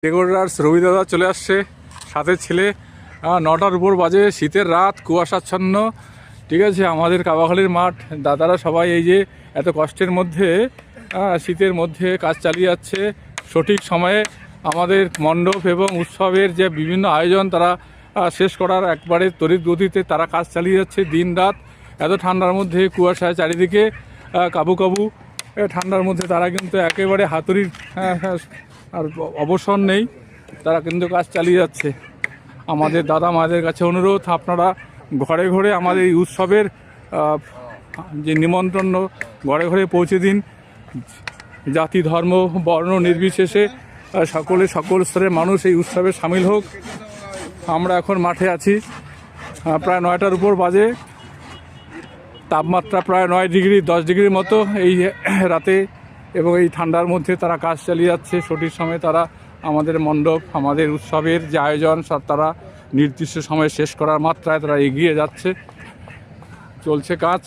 টেগোরার রবি দাদা চলে আসছে, সাথে ছেলে। 9টার উপর বাজে, শীতের রাত, কুয়াশাচ্ছন্ন। ঠিক আছে, আমাদের কাবাখালীর মাঠ দাদারা সবাই এই যে এত কষ্টের মধ্যে শীতের মধ্যে কাজ চালিয়ে যাচ্ছে। সঠিক সময়ে আমাদের মণ্ডপ এবং উৎসবের যে বিভিন্ন আয়োজন তারা শেষ করার একবারে তড়িৎ গতিতে তারা কাজ চালিয়ে যাচ্ছে দিন রাত। এত ঠান্ডার মধ্যে কুয়াশায় চারিদিকে কাবু কাবু ঠান্ডার মধ্যে তারা কিন্তু একেবারে হাতুড়ির আর অবসর নেই, তারা কিন্তু কাজ চালিয়ে যাচ্ছে। আমাদের দাদা মাদের কাছে অনুরোধ, আপনারা ঘরে ঘরে আমাদের এই উৎসবের যে নিমন্ত্রণ ঘরে ঘরে পৌঁছে দিন। জাতি ধর্ম বর্ণ নির্বিশেষে সকল স্তরের মানুষ এই উৎসবে সামিল হোক। আমরা এখন মাঠে আছি, প্রায় 9টার উপর বাজে, তাপমাত্রা প্রায় 9 ডিগ্রি 10 ডিগ্রির মতো এই রাতে, এবং এই ঠান্ডার মধ্যে তারা কাজ চালিয়ে যাচ্ছে। সঠিক সময়ে তারা আমাদের মণ্ডপ, আমাদের উৎসবের যে আয়োজন সব তারা নির্দিষ্ট সময়ে শেষ করার মাত্রায় তারা এগিয়ে যাচ্ছে, চলছে কাজ।